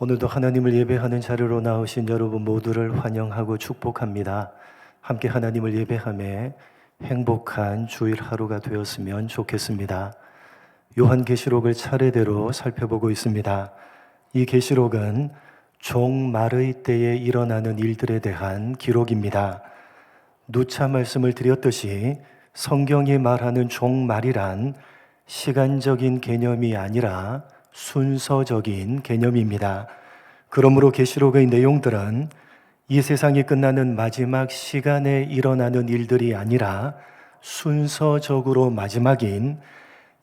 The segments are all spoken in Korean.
오늘도 하나님을 예배하는 자리로 나오신 여러분 모두를 환영하고 축복합니다. 함께 하나님을 예배하며 행복한 주일 하루가 되었으면 좋겠습니다. 요한계시록을 차례대로 살펴보고 있습니다. 이 계시록은 종말의 때에 일어나는 일들에 대한 기록입니다. 누차 말씀을 드렸듯이 성경이 말하는 종말이란 시간적인 개념이 아니라 순서적인 개념입니다. 그러므로 계시록의 내용들은 이 세상이 끝나는 마지막 시간에 일어나는 일들이 아니라 순서적으로 마지막인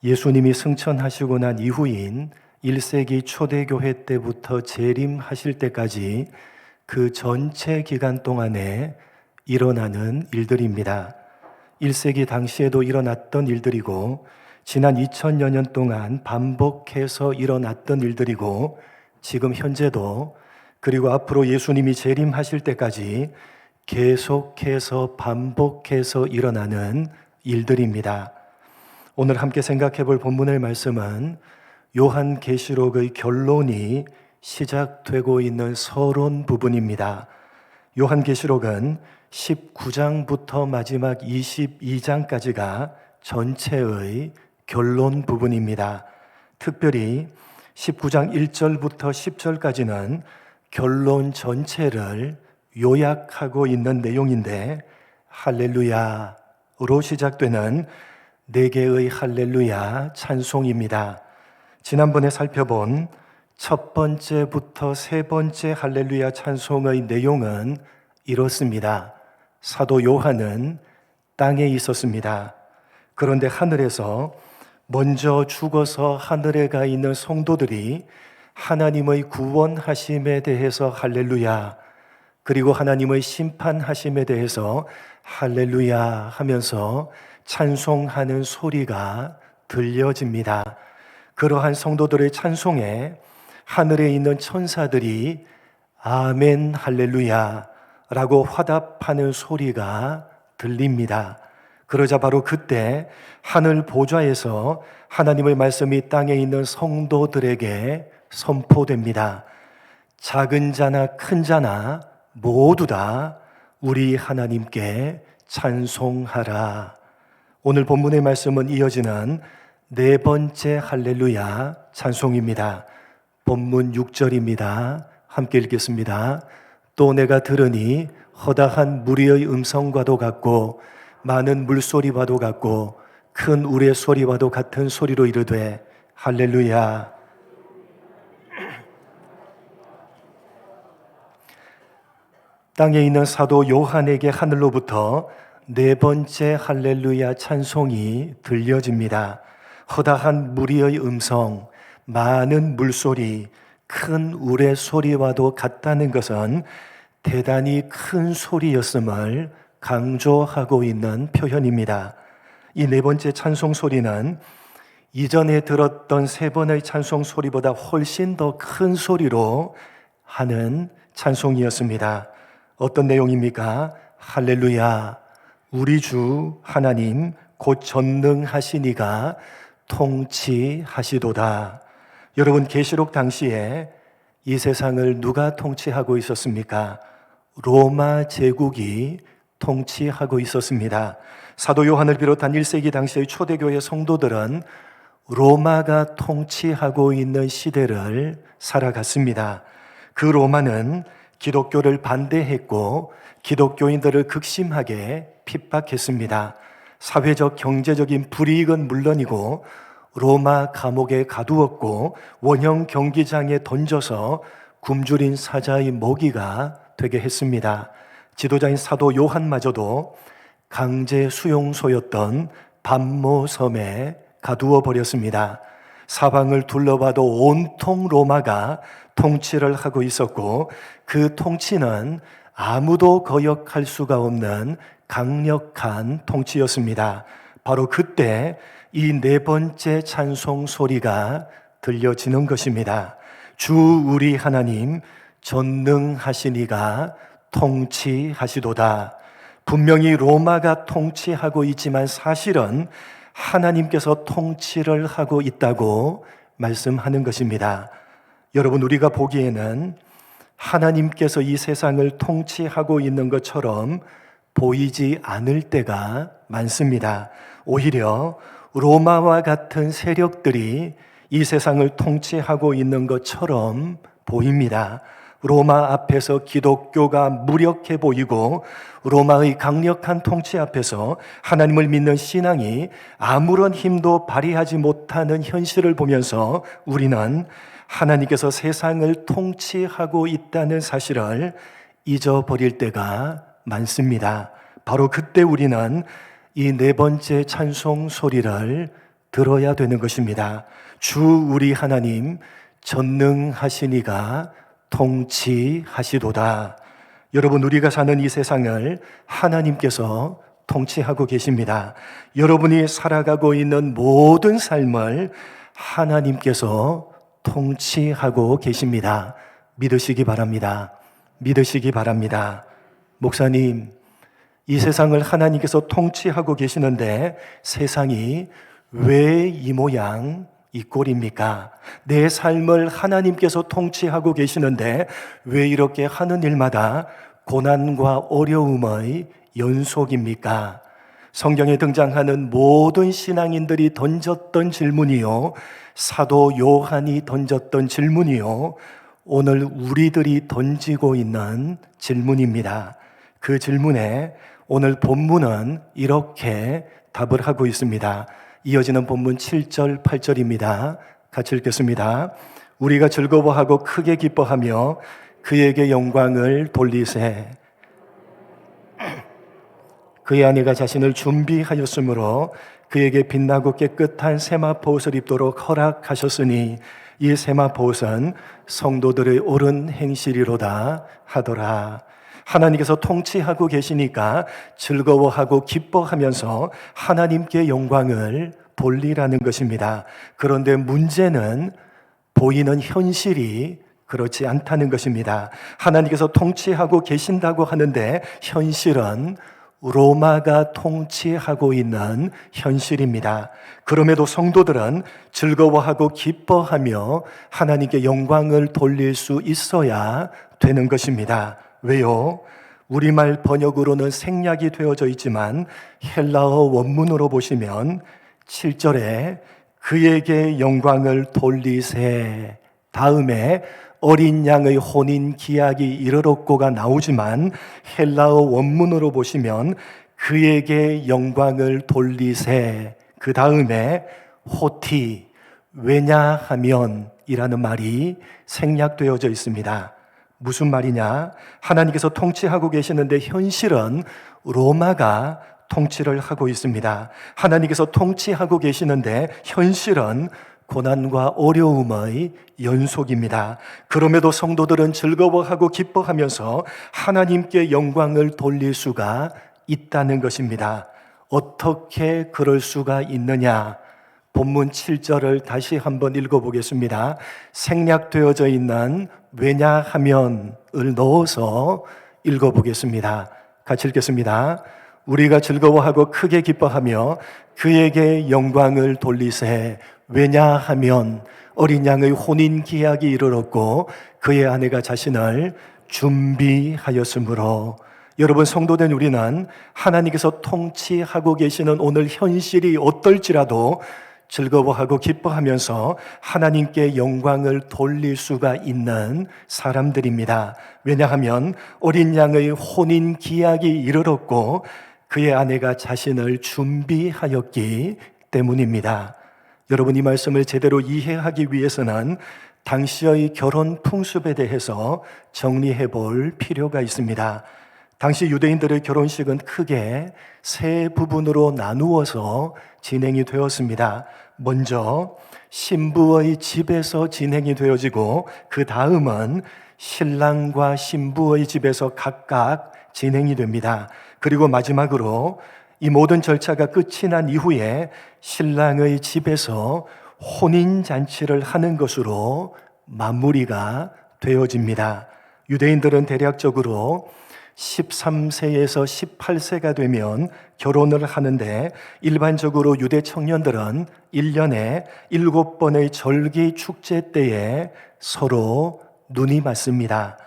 예수님이 승천하시고 난 이후인 1세기 초대교회 때부터 재림하실 때까지 그 전체 기간 동안에 일어나는 일들입니다. 1세기 당시에도 일어났던 일들이고 지난 2000여 년 동안 반복해서 일어났던 일들이고 지금 현재도 그리고 앞으로 예수님이 재림하실 때까지 계속해서 반복해서 일어나는 일들입니다. 오늘 함께 생각해 볼 본문의 말씀은 요한계시록의 결론이 시작되고 있는 서론 부분입니다. 요한계시록은 19장부터 마지막 22장까지가 전체의 결론 부분입니다. 특별히 19장 1절부터 10절까지는 결론 전체를 요약하고 있는 내용인데 할렐루야로 시작되는 4개의 할렐루야 찬송입니다. 지난번에 살펴본 첫 번째부터 세 번째 할렐루야 찬송의 내용은 이렇습니다. 사도 요한은 땅에 있었습니다. 그런데 하늘에서 먼저 죽어서 하늘에 가 있는 성도들이 하나님의 구원하심에 대해서 할렐루야, 그리고 하나님의 심판하심에 대해서 할렐루야 하면서 찬송하는 소리가 들려집니다. 그러한 성도들의 찬송에 하늘에 있는 천사들이 아멘 할렐루야 라고 화답하는 소리가 들립니다. 그러자 바로 그때 하늘 보좌에서 하나님의 말씀이 땅에 있는 성도들에게 선포됩니다. 작은 자나 큰 자나 모두 다 우리 하나님께 찬송하라. 오늘 본문의 말씀은 이어지는 4번째 할렐루야 찬송입니다. 본문 6절입니다. 함께 읽겠습니다. 또 내가 들으니 허다한 무리의 음성과도 같고 많은 물소리와도 같고 큰 우레 소리와도 같은 소리로 이르되 할렐루야. 땅에 있는 사도 요한에게 하늘로부터 4번째 할렐루야 찬송이 들려집니다. 허다한 무리의 음성, 많은 물소리, 큰 우레 소리와도 같다는 것은 대단히 큰 소리였음을 강조하고 있는 표현입니다. 이 4번째 찬송 소리는 이전에 들었던 3번의 찬송 소리보다 훨씬 더 큰 소리로 하는 찬송이었습니다. 어떤 내용입니까? 할렐루야, 우리 주 하나님 곧 전능하시니가 통치하시도다. 여러분, 계시록 당시에 이 세상을 누가 통치하고 있었습니까? 로마 제국이 통치하고 있었습니다. 사도 요한을 비롯한 1세기 당시의 초대교회 성도들은 로마가 통치하고 있는 시대를 살아갔습니다. 그 로마는 기독교를 반대했고 기독교인들을 극심하게 핍박했습니다. 사회적 경제적인 불이익은 물론이고 로마 감옥에 가두었고 원형 경기장에 던져서 굶주린 사자의 먹이가 되게 했습니다. 지도자인 사도 요한마저도 강제 수용소였던 밤모섬에 가두어 버렸습니다. 사방을 둘러봐도 온통 로마가 통치를 하고 있었고 그 통치는 아무도 거역할 수가 없는 강력한 통치였습니다. 바로 그때 이 4번째 찬송 소리가 들려지는 것입니다. 주 우리 하나님 전능하시니가 통치하시도다. 분명히 로마가 통치하고 있지만 사실은 하나님께서 통치를 하고 있다고 말씀하는 것입니다. 여러분, 우리가 보기에는 하나님께서 이 세상을 통치하고 있는 것처럼 보이지 않을 때가 많습니다. 오히려 로마와 같은 세력들이 이 세상을 통치하고 있는 것처럼 보입니다. 로마 앞에서 기독교가 무력해 보이고 로마의 강력한 통치 앞에서 하나님을 믿는 신앙이 아무런 힘도 발휘하지 못하는 현실을 보면서 우리는 하나님께서 세상을 통치하고 있다는 사실을 잊어버릴 때가 많습니다. 바로 그때 우리는 이 네 번째 찬송 소리를 들어야 되는 것입니다. 주 우리 하나님 전능하시니가 통치하시도다. 여러분, 우리가 사는 이 세상을 하나님께서 통치하고 계십니다. 여러분이 살아가고 있는 모든 삶을 하나님께서 통치하고 계십니다. 믿으시기 바랍니다. 믿으시기 바랍니다. 목사님, 이 세상을 하나님께서 통치하고 계시는데 세상이 왜 이 모양 이 꼴입니까? 내 삶을 하나님께서 통치하고 계시는데 왜 이렇게 하는 일마다 고난과 어려움의 연속입니까? 성경에 등장하는 모든 신앙인들이 던졌던 질문이요, 사도 요한이 던졌던 질문이요, 오늘 우리들이 던지고 있는 질문입니다. 그 질문에 오늘 본문은 이렇게 답을 하고 있습니다. 이어지는 본문 7절, 8절입니다. 같이 읽겠습니다. 우리가 즐거워하고 크게 기뻐하며 그에게 영광을 돌리세. 그의 아내가 자신을 준비하였으므로 그에게 빛나고 깨끗한 세마포옷을 입도록 허락하셨으니 이 세마포옷은 성도들의 옳은 행실이로다 하더라. 하나님께서 통치하고 계시니까 즐거워하고 기뻐하면서 하나님께 영광을 돌리라는 것입니다. 그런데 문제는 보이는 현실이 그렇지 않다는 것입니다. 하나님께서 통치하고 계신다고 하는데 현실은 로마가 통치하고 있는 현실입니다. 그럼에도 성도들은 즐거워하고 기뻐하며 하나님께 영광을 돌릴 수 있어야 되는 것입니다. 왜요? 우리말 번역으로는 생략이 되어져 있지만 헬라어 원문으로 보시면 7절에 그에게 영광을 돌리세 다음에 어린 양의 혼인 기약이 이르렀고가 나오지만 헬라어 원문으로 보시면 그에게 영광을 돌리세 그 다음에 호티 왜냐하면 이라는 말이 생략되어져 있습니다. 무슨 말이냐? 하나님께서 통치하고 계시는데 현실은 로마가 통치를 하고 있습니다. 하나님께서 통치하고 계시는데 현실은 고난과 어려움의 연속입니다. 그럼에도 성도들은 즐거워하고 기뻐하면서 하나님께 영광을 돌릴 수가 있다는 것입니다. 어떻게 그럴 수가 있느냐? 본문 7절을 다시 한번 읽어보겠습니다. 생략되어져 있는 왜냐하면을 넣어서 읽어보겠습니다. 같이 읽겠습니다. 우리가 즐거워하고 크게 기뻐하며 그에게 영광을 돌리세 왜냐하면 어린 양의 혼인 기약이 이르렀고 그의 아내가 자신을 준비하였으므로. 여러분, 성도된 우리는 하나님께서 통치하고 계시는 오늘 현실이 어떨지라도 즐거워하고 기뻐하면서 하나님께 영광을 돌릴 수가 있는 사람들입니다. 왜냐하면 어린 양의 혼인 기약이 이르렀고 그의 아내가 자신을 준비하였기 때문입니다. 여러분, 이 말씀을 제대로 이해하기 위해서는 당시의 결혼 풍습에 대해서 정리해 볼 필요가 있습니다. 당시 유대인들의 결혼식은 크게 세 부분으로 나누어서 진행이 되었습니다. 먼저 신부의 집에서 진행이 되어지고 그 다음은 신랑과 신부의 집에서 각각 진행이 됩니다. 그리고 마지막으로 이 모든 절차가 끝이 난 이후에 신랑의 집에서 혼인잔치를 하는 것으로 마무리가 되어집니다. 유대인들은 대략적으로 13세에서 18세가 되면 결혼을 하는데 일반적으로 유대 청년들은 1년에 7번의 절기 축제 때에 서로 눈이 맞습니다.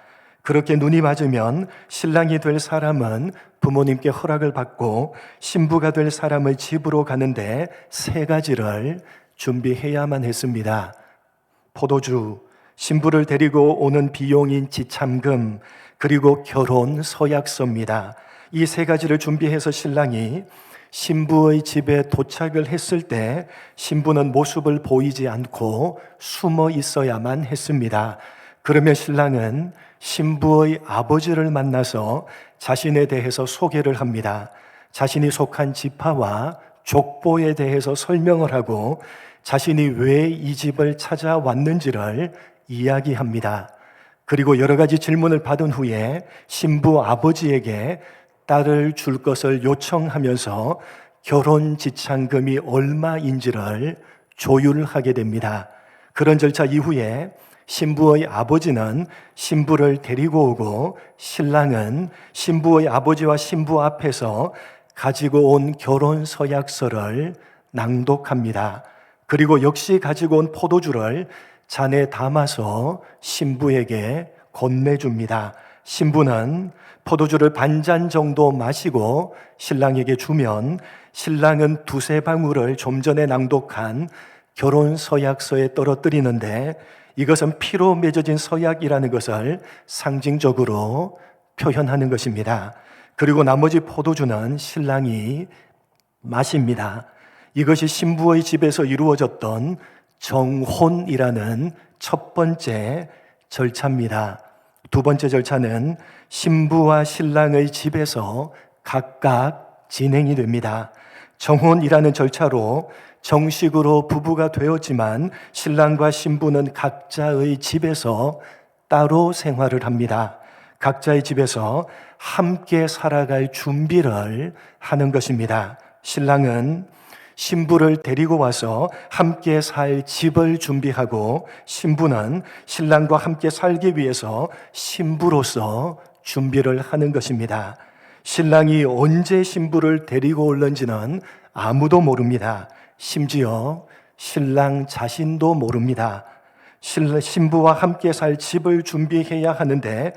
그렇게 눈이 맞으면 신랑이 될 사람은 부모님께 허락을 받고 신부가 될 사람의 집으로 가는데 3가지를 준비해야만 했습니다. 포도주, 신부를 데리고 오는 비용인 지참금, 그리고 결혼 서약서입니다. 이 3가지를 준비해서 신랑이 신부의 집에 도착을 했을 때 신부는 모습을 보이지 않고 숨어 있어야만 했습니다. 그러면 신랑은 신부의 아버지를 만나서 자신에 대해서 소개를 합니다. 자신이 속한 지파와 족보에 대해서 설명을 하고 자신이 왜 이 집을 찾아왔는지를 이야기합니다. 그리고 여러 가지 질문을 받은 후에 신부 아버지에게 딸을 줄 것을 요청하면서 결혼 지참금이 얼마인지를 조율하게 됩니다. 그런 절차 이후에 신부의 아버지는 신부를 데리고 오고 신랑은 신부의 아버지와 신부 앞에서 가지고 온 결혼 서약서를 낭독합니다. 그리고 역시 가지고 온 포도주를 잔에 담아서 신부에게 건네줍니다. 신부는 포도주를 반잔 정도 마시고 신랑에게 주면 신랑은 2-3방울을 좀 전에 낭독한 결혼 서약서에 떨어뜨리는데 이것은 피로 맺어진 서약이라는 것을 상징적으로 표현하는 것입니다. 그리고 나머지 포도주는 신랑이 마십니다. 이것이 신부의 집에서 이루어졌던 정혼이라는 첫 번째 절차입니다. 2번째 절차는 신부와 신랑의 집에서 각각 진행이 됩니다. 정혼이라는 절차로 정식으로 부부가 되었지만 신랑과 신부는 각자의 집에서 따로 생활을 합니다. 각자의 집에서 함께 살아갈 준비를 하는 것입니다. 신랑은 신부를 데리고 와서 함께 살 집을 준비하고 신부는 신랑과 함께 살기 위해서 신부로서 준비를 하는 것입니다. 신랑이 언제 신부를 데리고 올는지는 아무도 모릅니다. 심지어 신랑 자신도 모릅니다. 신부와 함께 살 집을 준비해야 하는데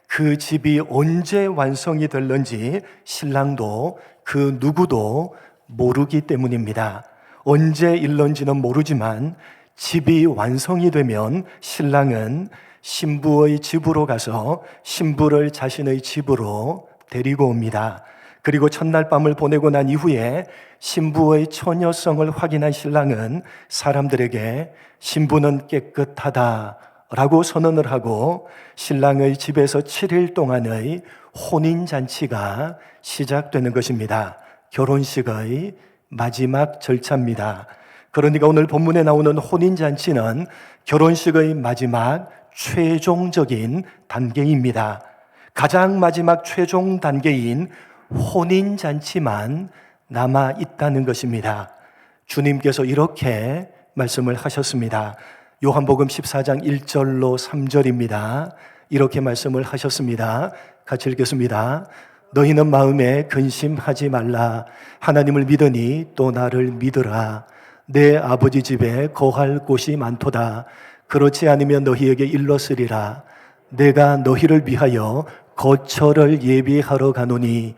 그 집이 언제 완성이 될는지 신랑도 그 누구도 모르기 때문입니다. 언제 일런지는 모르지만 집이 완성이 되면 신랑은 신부의 집으로 가서 신부를 자신의 집으로 데리고 옵니다. 그리고 첫날 밤을 보내고 난 이후에 신부의 처녀성을 확인한 신랑은 사람들에게 신부는 깨끗하다라고 선언을 하고 신랑의 집에서 7일 동안의 혼인잔치가 시작되는 것입니다. 결혼식의 마지막 절차입니다. 그러니까 오늘 본문에 나오는 혼인잔치는 결혼식의 마지막 최종적인 단계입니다. 가장 마지막 최종 단계인 혼인잔치만 남아 있다는 것입니다. 주님께서 이렇게 말씀을 하셨습니다. 요한복음 14장 1절로 3절입니다. 이렇게 말씀을 하셨습니다. 같이 읽겠습니다. 너희는 마음에 근심하지 말라. 하나님을 믿으니 또 나를 믿으라. 내 아버지 집에 거할 곳이 많도다. 그렇지 않으면 너희에게 일렀으리라. 내가 너희를 위하여 거처를 예비하러 가노니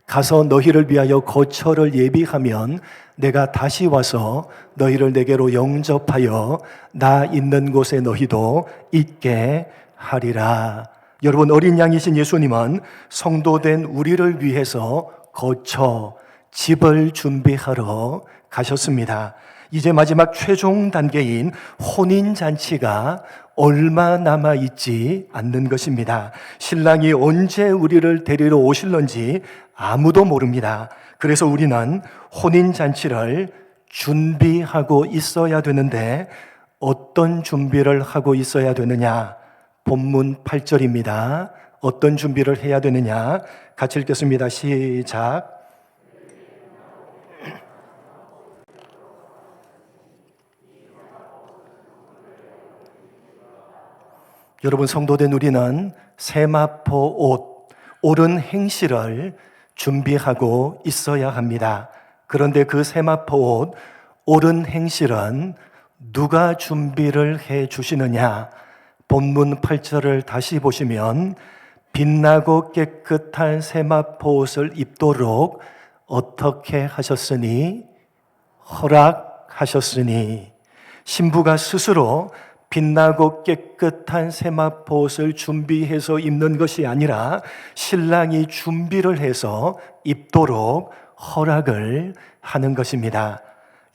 가서 너희를 위하여 거처를 예비하면 내가 다시 와서 너희를 내게로 영접하여 나 있는 곳에 너희도 있게 하리라. 여러분, 어린 양이신 예수님은 성도된 우리를 위해서 거처, 집을 준비하러 가셨습니다. 이제 마지막 최종 단계인 혼인잔치가 얼마 남아있지 않는 것입니다. 신랑이 언제 우리를 데리러 오실런지 아무도 모릅니다. 그래서 우리는 혼인잔치를 준비하고 있어야 되는데 어떤 준비를 하고 있어야 되느냐? 본문 8절입니다. 어떤 준비를 해야 되느냐? 같이 읽겠습니다. 시작. 여러분, 성도된 우리는 세마포 옷, 옳은 행실을 준비하고 있어야 합니다. 그런데 그 세마포 옷, 옳은 행실은 누가 준비를 해 주시느냐? 본문 8절을 다시 보시면 빛나고 깨끗한 세마포 옷을 입도록 어떻게 하셨으니? 허락하셨으니. 신부가 스스로 빛나고 깨끗한 세마포 옷을 준비해서 입는 것이 아니라 신랑이 준비를 해서 입도록 허락을 하는 것입니다.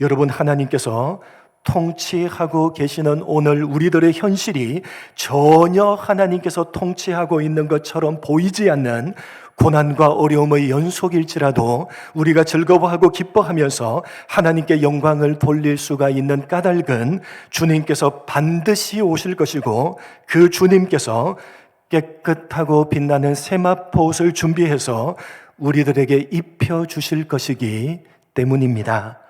여러분, 하나님께서 통치하고 계시는 오늘 우리들의 현실이 전혀 하나님께서 통치하고 있는 것처럼 보이지 않는 고난과 어려움의 연속일지라도 우리가 즐거워하고 기뻐하면서 하나님께 영광을 돌릴 수가 있는 까닭은 주님께서 반드시 오실 것이고 그 주님께서 깨끗하고 빛나는 세마포 옷을 준비해서 우리들에게 입혀 주실 것이기 때문입니다.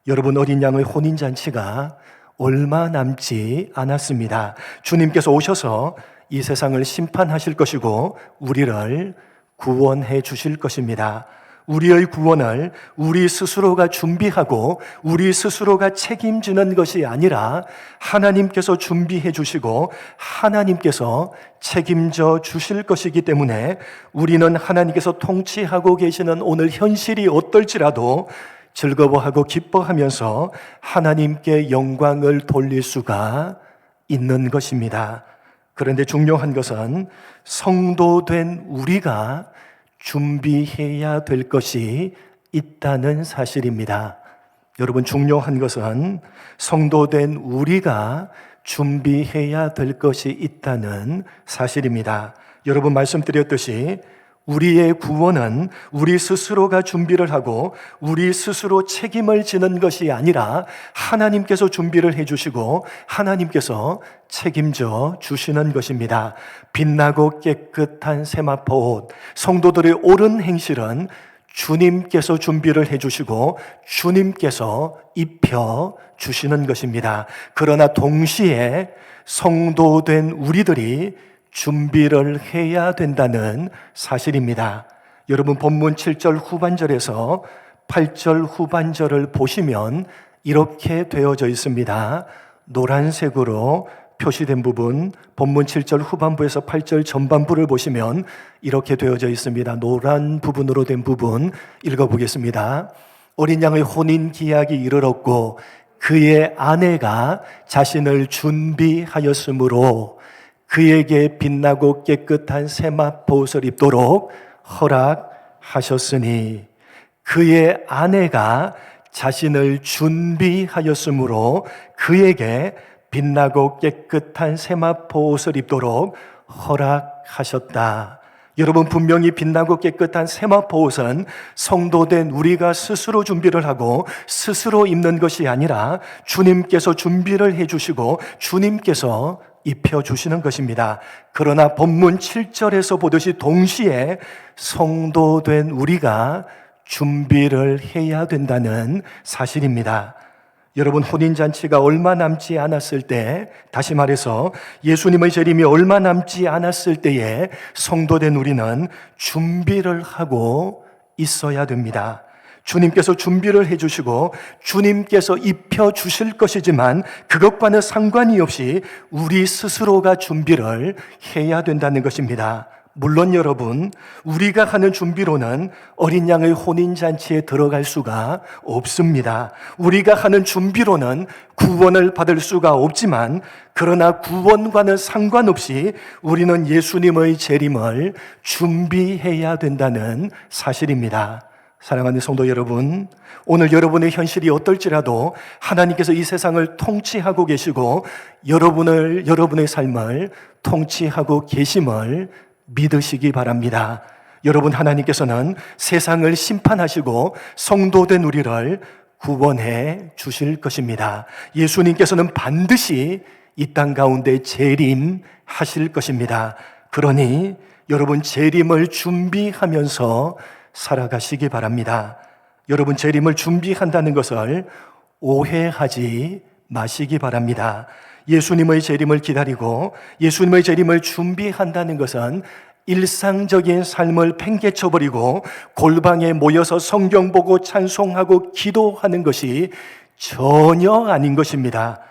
여러분, 어린 양의 혼인잔치가 얼마 남지 않았습니다. 주님께서 오셔서 이 세상을 심판하실 것이고 우리를 구원해 주실 것입니다. 우리의 구원을 우리 스스로가 준비하고 우리 스스로가 책임지는 것이 아니라 하나님께서 준비해 주시고 하나님께서 책임져 주실 것이기 때문에 우리는 하나님께서 통치하고 계시는 오늘 현실이 어떨지라도 즐거워하고 기뻐하면서 하나님께 영광을 돌릴 수가 있는 것입니다. 그런데 중요한 것은 성도된 우리가 준비해야 될 것이 있다는 사실입니다. 여러분, 중요한 것은 성도된 우리가 준비해야 될 것이 있다는 사실입니다. 여러분, 말씀드렸듯이 우리의 구원은 우리 스스로가 준비를 하고 우리 스스로 책임을 지는 것이 아니라 하나님께서 준비를 해주시고 하나님께서 책임져 주시는 것입니다. 빛나고 깨끗한 세마포 옷, 성도들의 옳은 행실은 주님께서 준비를 해주시고 주님께서 입혀 주시는 것입니다. 그러나 동시에 성도된 우리들이 준비를 해야 된다는 사실입니다. 여러분, 본문 7절 후반절에서 8절 후반절을 보시면 이렇게 되어져 있습니다. 노란색으로 표시된 부분, 본문 7절 후반부에서 8절 전반부를 보시면 이렇게 되어져 있습니다. 노란 부분으로 된 부분 읽어보겠습니다. 어린 양의 혼인 기약이 이르렀고 그의 아내가 자신을 준비하였으므로 그에게 빛나고 깨끗한 세마포 옷을 입도록 허락하셨으니, 그의 아내가 자신을 준비하였으므로 그에게 빛나고 깨끗한 세마포 옷을 입도록 허락하셨다. 여러분, 분명히 빛나고 깨끗한 세마포 옷은 성도된 우리가 스스로 준비를 하고 스스로 입는 것이 아니라 주님께서 준비를 해주시고 주님께서 입혀주시는 것입니다. 그러나 본문 7절에서 보듯이 동시에 성도된 우리가 준비를 해야 된다는 사실입니다. 여러분, 혼인잔치가 얼마 남지 않았을 때, 다시 말해서 예수님의 재림이 얼마 남지 않았을 때에 성도된 우리는 준비를 하고 있어야 됩니다. 주님께서 준비를 해주시고 주님께서 입혀주실 것이지만 그것과는 상관이 없이 우리 스스로가 준비를 해야 된다는 것입니다. 물론 여러분, 우리가 하는 준비로는 어린 양의 혼인잔치에 들어갈 수가 없습니다. 우리가 하는 준비로는 구원을 받을 수가 없지만 그러나 구원과는 상관없이 우리는 예수님의 재림을 준비해야 된다는 사실입니다. 사랑하는 성도 여러분, 오늘 여러분의 현실이 어떨지라도 하나님께서 이 세상을 통치하고 계시고 여러분의 삶을 통치하고 계심을 믿으시기 바랍니다. 여러분, 하나님께서는 세상을 심판하시고 성도된 우리를 구원해 주실 것입니다. 예수님께서는 반드시 이 땅 가운데 재림하실 것입니다. 그러니 여러분, 재림을 준비하면서 살아가시기 바랍니다. 여러분, 재림을 준비한다는 것을 오해하지 마시기 바랍니다. 예수님의 재림을 기다리고 예수님의 재림을 준비한다는 것은 일상적인 삶을 팽개쳐버리고 골방에 모여서 성경 보고 찬송하고 기도하는 것이 전혀 아닌 것입니다.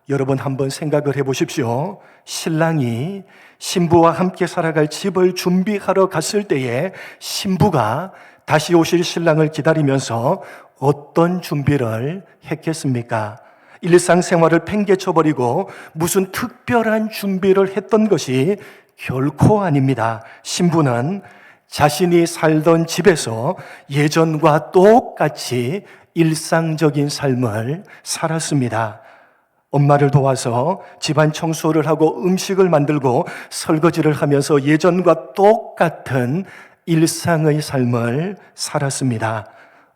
여러분 한번 생각을 해보십시오. 신랑이 신부와 함께 살아갈 집을 준비하러 갔을 때에 신부가 다시 오실 신랑을 기다리면서 어떤 준비를 했겠습니까? 일상생활을 팽개쳐버리고 무슨 특별한 준비를 했던 것이 결코 아닙니다. 신부는 자신이 살던 집에서 예전과 똑같이 일상적인 삶을 살았습니다. 엄마를 도와서 집안 청소를 하고 음식을 만들고 설거지를 하면서 예전과 똑같은 일상의 삶을 살았습니다.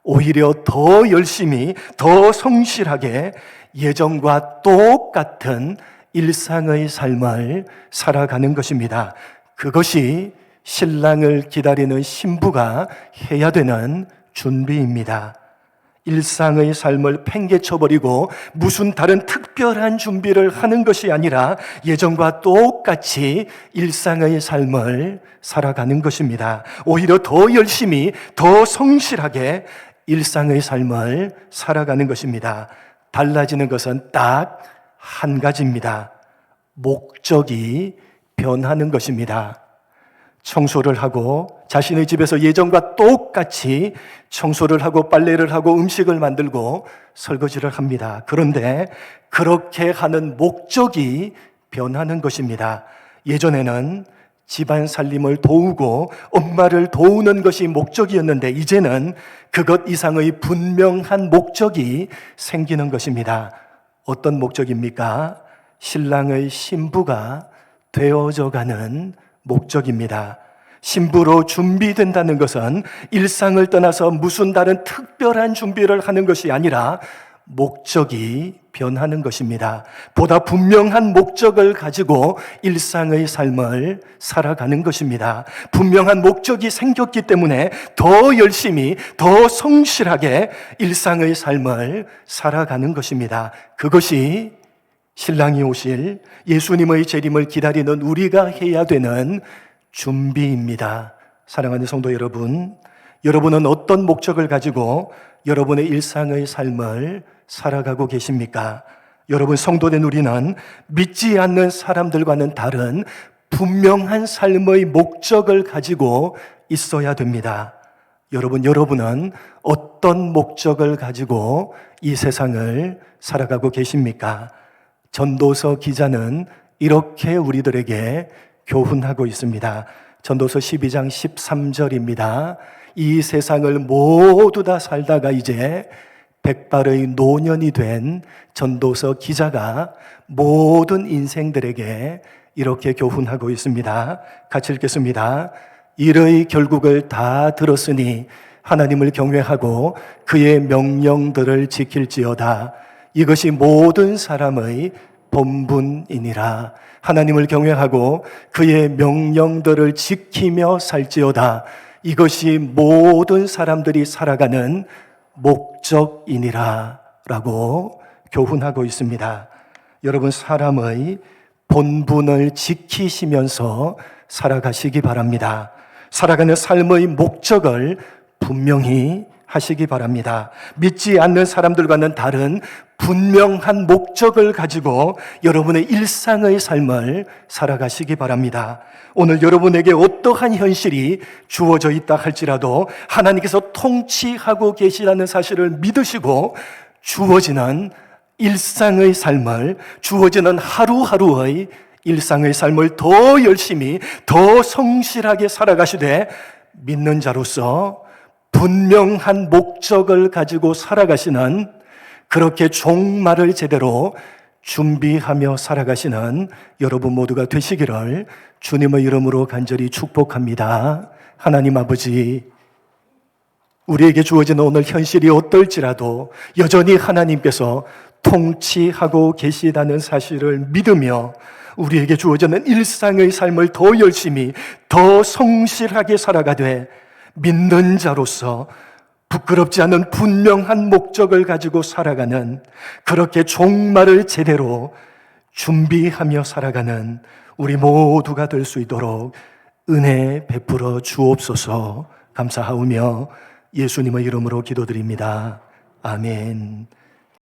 오히려 더 열심히, 더 성실하게 예전과 똑같은 일상의 삶을 살아가는 것입니다. 그것이 신랑을 기다리는 신부가 해야 되는 준비입니다. 일상의 삶을 팽개쳐버리고 무슨 다른 특별한 준비를 하는 것이 아니라 예전과 똑같이 일상의 삶을 살아가는 것입니다. 오히려 더 열심히, 더 성실하게 일상의 삶을 살아가는 것입니다. 달라지는 것은 딱 한 가지입니다. 목적이 변하는 것입니다. 청소를 하고 자신의 집에서 예전과 똑같이 청소를 하고 빨래를 하고 음식을 만들고 설거지를 합니다. 그런데 그렇게 하는 목적이 변하는 것입니다. 예전에는 집안 살림을 도우고 엄마를 도우는 것이 목적이었는데 이제는 그것 이상의 분명한 목적이 생기는 것입니다. 어떤 목적입니까? 신랑의 신부가 되어져 가는 목적입니다. 신부로 준비된다는 것은 일상을 떠나서 무슨 다른 특별한 준비를 하는 것이 아니라 목적이 변하는 것입니다. 보다 분명한 목적을 가지고 일상의 삶을 살아가는 것입니다. 분명한 목적이 생겼기 때문에 더 열심히, 더 성실하게 일상의 삶을 살아가는 것입니다. 그것이 신랑이 오실 예수님의 재림을 기다리는 우리가 해야 되는 준비입니다. 사랑하는 성도 여러분, 여러분은 어떤 목적을 가지고 여러분의 일상의 삶을 살아가고 계십니까? 여러분 성도된 우리는 믿지 않는 사람들과는 다른 분명한 삶의 목적을 가지고 있어야 됩니다. 여러분은 어떤 목적을 가지고 이 세상을 살아가고 계십니까? 전도서 기자는 이렇게 우리들에게 교훈하고 있습니다. 전도서 12장 13절입니다. 이 세상을 모두 다 살다가 이제 백발의 노년이 된 전도서 기자가 모든 인생들에게 이렇게 교훈하고 있습니다. 같이 읽겠습니다. 일의 결국을 다 들었으니 하나님을 경외하고 그의 명령들을 지킬지어다. 이것이 모든 사람의 본분이니라. 하나님을 경외하고 그의 명령들을 지키며 살지어다. 이것이 모든 사람들이 살아가는 목적이니라 라고 교훈하고 있습니다. 여러분 사람의 본분을 지키시면서 살아가시기 바랍니다. 살아가는 삶의 목적을 분명히 하시기 바랍니다. 믿지 않는 사람들과는 다른 분명한 목적을 가지고 여러분의 일상의 삶을 살아가시기 바랍니다. 오늘 여러분에게 어떠한 현실이 주어져 있다 할지라도 하나님께서 통치하고 계시다는 사실을 믿으시고 주어지는 일상의 삶을, 주어지는 하루하루의 일상의 삶을 더 열심히, 더 성실하게 살아가시되 믿는 자로서 분명한 목적을 가지고 살아가시는, 그렇게 종말을 제대로 준비하며 살아가시는 여러분 모두가 되시기를 주님의 이름으로 간절히 축복합니다. 하나님 아버지, 우리에게 주어지는 오늘 현실이 어떨지라도 여전히 하나님께서 통치하고 계시다는 사실을 믿으며 우리에게 주어지는 일상의 삶을 더 열심히, 더 성실하게 살아가되 믿는 자로서 부끄럽지 않은 분명한 목적을 가지고 살아가는, 그렇게 종말을 제대로 준비하며 살아가는 우리 모두가 될 수 있도록 은혜 베풀어 주옵소서 감사하오며 예수님의 이름으로 기도드립니다. 아멘.